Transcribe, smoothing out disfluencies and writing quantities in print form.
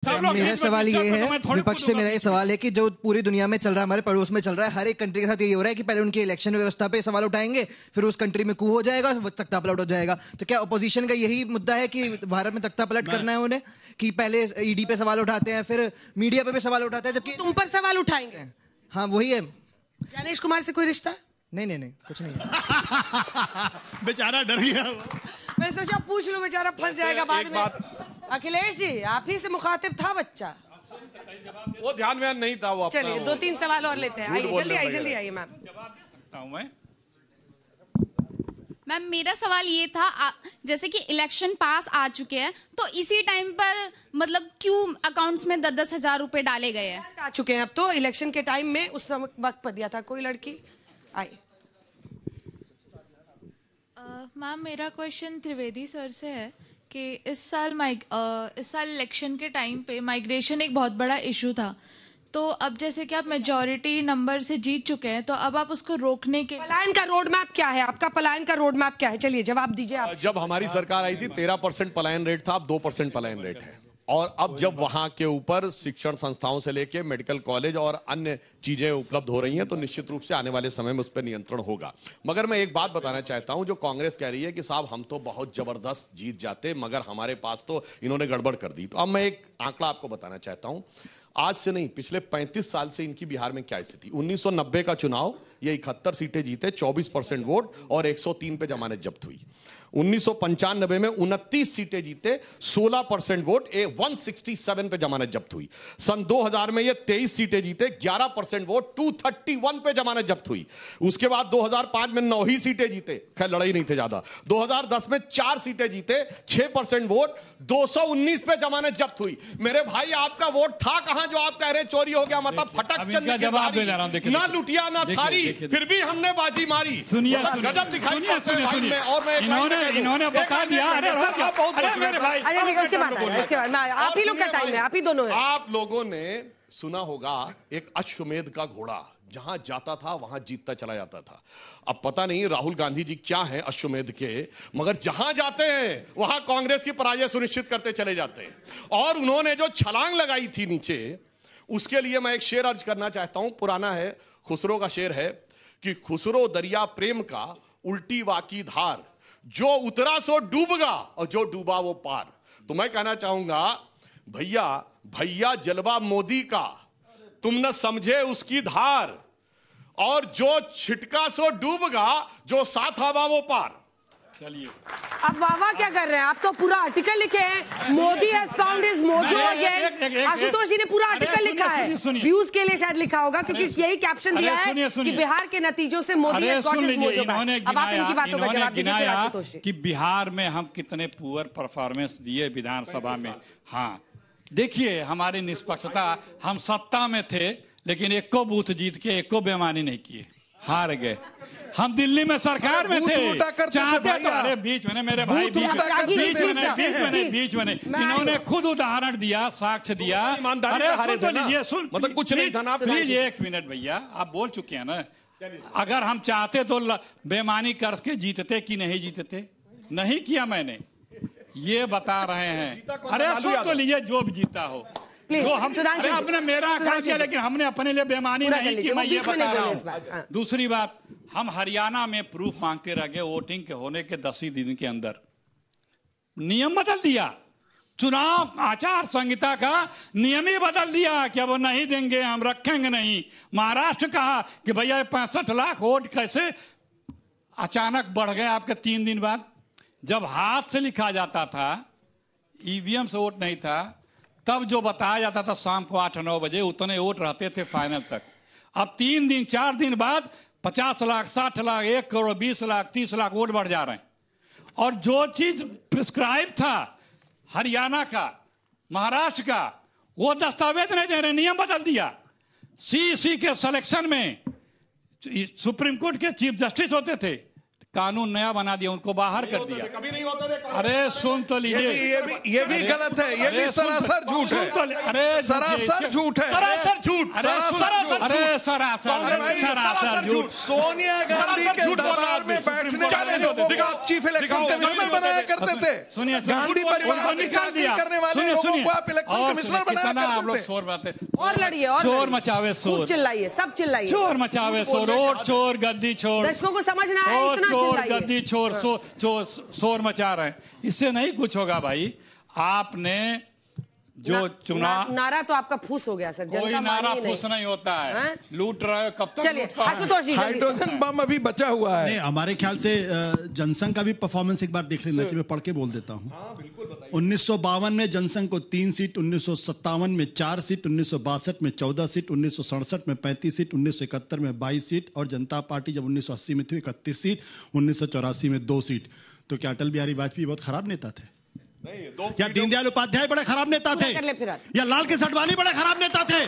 मेरा सवाल ये है, विपक्ष से मेरा ये सवाल है कि जो पूरी दुनिया में चल रहा है, हमारे पड़ोस में चल रहा है, हर एक कंट्री के साथ ये हो रहा है कि पहले उनकी इलेक्शन व्यवस्था पे सवाल उठाएंगे, फिर उस कंट्री में कू हो जाएगा, तख्ता पलट हो जाएगा। तो क्या अपोजिशन का यही मुद्दा है कि भारत में तख्ता पलट करना है उन्हें, कि पहले ईडी पे सवाल उठाते हैं, फिर मीडिया पे भी सवाल उठाते हैं, जबकि तुम पर सवाल उठाएंगे? हाँ वही है। ज्ञानेश कुमार से कोई रिश्ता? नहीं कुछ नहीं है। बेचारा डर गया। मैं सोचा पूछ लो, बेचारा फंस जाएगा बाद में। अखिलेश जी, आप ही से मुखातिब था बच्चा, वो ध्यान में नहीं था वो। चलिए 2-3 सवाल और लेते हैं। आइए जल्दी आइए मैम। मैम मेरा सवाल ये था, जैसे कि इलेक्शन पास आ चुके हैं, तो इसी टाइम पर मतलब क्यों अकाउंट्स में 10-10 हजार रुपए डाले गए हैं? आ चुके हैं अब तो, इलेक्शन के टाइम में उस वक्त पर दिया था कोई लड़की। आइए मैम, मेरा क्वेश्चन त्रिवेदी सर से है कि इस साल इलेक्शन के टाइम पे माइग्रेशन एक बहुत बड़ा इशू था, तो अब जैसे कि आप मेजॉरिटी नंबर से जीत चुके हैं, तो अब आप उसको रोकने के पलायन का रोड मैप क्या है? आपका पलायन का रोड मैप क्या है? चलिए जवाब दीजिए आप। जब हमारी सरकार आई थी 13% पलायन रेट था, अब 2% पलायन रेट है। और अब जब वहां के ऊपर शिक्षण संस्थाओं से लेके मेडिकल कॉलेज और अन्य चीजें उपलब्ध हो रही हैं, तो निश्चित रूप से आने वाले समय में उस पर नियंत्रण होगा। मगर मैं एक बात बताना चाहता हूं, जो कांग्रेस कह रही है कि साहब हम तो बहुत जबरदस्त जीत जाते, मगर हमारे पास तो इन्होंने गड़बड़ कर दी। तो अब मैं एक आंकड़ा आपको बताना चाहता हूं, आज से नहीं, पिछले 35 साल से इनकी बिहार में क्या स्थिति। 1990 का चुनाव, ये 71 सीटें जीते, 24% वोट और 103 पे जमानत जब्त हुई। 1995 में 29 सीटें जीते, 16% वोट, 167 पे जमानत जब्त हुई। सन 2000 में ये 23 सीटें जीते, 11% वोट, 231 पे जमानत जब्त हुई। उसके बाद 2005 में 9 ही सीटें जीते, खैर लड़ाई नहीं थे ज्यादा। 2010 में 4 सीटें जीते, 6% वोट, 219 पे जमानत जब्त हुई। मेरे भाई आपका वोट था कहां जो आप कह रहे चोरी हो गया? मतलब फटक चंद ना लुटिया ना थारी, फिर भी हमने बाजी मारी। गजब दिखाई इन्होंने बता दिया। अरे मेरे भाई, उसके बाद आप ही लोग का टाइम है, आप ही दोनों है। आप लोगों ने सुना होगा एक अश्वमेध का घोड़ा, जहां जाता था वहां जीतता चला जाता था। अब पता नहीं राहुल गांधी जी क्या हैं अश्वमेध के, मगर जहां जाते हैं वहां कांग्रेस की पराजय सुनिश्चित करते चले जाते हैं। और उन्होंने जो छलांग लगाई थी नीचे, उसके लिए मैं एक शेर अर्ज करना चाहता हूं, पुराना है, खुसरो का शेर है कि खुसरो दरिया प्रेम का उल्टी वाकी धार, जो उतरा सो डूबगा और जो डूबा वो पार। तो मैं कहना चाहूंगा भैया भैया जलवा मोदी का, तुम न समझे उसकी धार, और जो छिटका सो डूबगा, जो साथ आवा वो पार। चलिए अब वाह क्या कर रहे हैं आप? तो पूरा आर्टिकल लिखे हैं, Modi has found his mojo again. Ashutosh ji ने पूरा आर्टिकल लिखा है, व्यूज के लिए शायद लिखा होगा, क्योंकि यही कैप्शन दिया है कि बिहार के नतीजों से Modi has got his mojo back. अब आप इनकी बातों का जवाब दीजिए आशुतोष जी। कि बिहार में हम कितने पुअर परफॉर्मेंस दिए विधानसभा में। हाँ देखिए, हमारी निष्पक्षता, हम सत्ता में थे लेकिन एको बूथ जीत के एको बेईमानी नहीं किए, हार गए। हम दिल्ली में सरकार में थे, चाहते तो, अरे बीच में मेरे भाई, बीच में इन्होंने खुद उदाहरण दिया, साक्ष्य दिया। अरे सुन लीजिए, मतलब कुछ नहीं था ना। प्लीज 1 मिनट भैया, आप बोल चुके हैं ना। अगर हम चाहते तो बेईमानी करके जीतते कि नहीं जीतते? नहीं किया मैंने, ये बता रहे हैं। अरे सुन तो लीजिए, जो भी जीता हो, जो हम आपने मेरा आंकड़ा किया, लेकिन हमने अपने लिए बेईमानी नहीं की, मैं ये बता रहा हूँ। दूसरी बात, हम हरियाणा में प्रूफ मांगते रह गए, वोटिंग के होने के 10 ही दिन के अंदर नियम बदल दिया, चुनाव आचार संहिता का नियम ही बदल दिया कि अब नहीं देंगे, हम रखेंगे नहीं। महाराष्ट्र कहा कि भैया 65 लाख वोट कैसे अचानक बढ़ गए आपके 3 दिन बाद। जब हाथ से लिखा जाता था, ईवीएम से वोट नहीं था, तब जो बताया जाता था शाम को 8-9 बजे, उतने वोट रहते थे फाइनल तक। अब 3 दिन 4 दिन बाद 50 लाख 60 लाख 1 करोड़ 20 लाख 30 लाख वोट बढ़ जा रहे हैं। और जो चीज प्रिस्क्राइब था हरियाणा का, महाराष्ट्र का, वो दस्तावेज नहीं दे रहे, नियम बदल दिया। सीईसी के सिलेक्शन में सुप्रीम कोर्ट के चीफ जस्टिस होते थे, कानून नया बना दिया, उनको बाहर कर दिया। कभी नहीं होता थे। अरे सुन तो लीजिए, ये भी गलत है, ये भी सरासर झूठ है। अरे सरासर झूठ है। सरासर झूठ, अरे सरासर झूठ। सोनिया गांधी के दरबार में बैठने वाले लोगों को आप चीफ इलेक्शन कमिश्नर बनाया करते थे। गांधी परिवार की चाकरी करने वाले लोगों को आप इलेक्शन कमिश्नर बनाया करते थे। शोर बातें और लड़िए, और शोर मचावे, शोर चिल्लाइए, सब चिल्लाइए, शोर मचावे, शोर, और चोर गद्दी छोड़, दर्शकों को समझ ना आए, इतना चोर चिल्लाइए। गद्दी छोड़, शोर मचा रहे हैं। इससे नहीं कुछ होगा भाई। आपने जो चुनाव नारा तो आपका फूस हो गया सर। कोई नारा फूस नहीं होता है। लूट रहे हो, कब तक? चलिए आशुतोष जी, हाइड्रोजन बम अभी बचा हुआ है। नहीं, हमारे ख्याल से जनसंघ का भी परफॉर्मेंस एक बार देख लेना चाहिए। मैं पढ़ के बोल देता हूँ। 1952 में जनसंघ को 3 सीट, 1957 में 4 सीट, 1962 में 14 सीट, 1967 में 35 सीट, 1971 में 22 सीट, और जनता पार्टी जब 1980 में थी 31 सीट, 1984 में 2 सीट। तो क्या अटल बिहारी वाजपेयी बहुत खराब नेता थे? या दीनदयाल उपाध्याय बड़े खराब नेता थे? या लाल कृष्ण आडवाणी बड़े खराब नेता थे?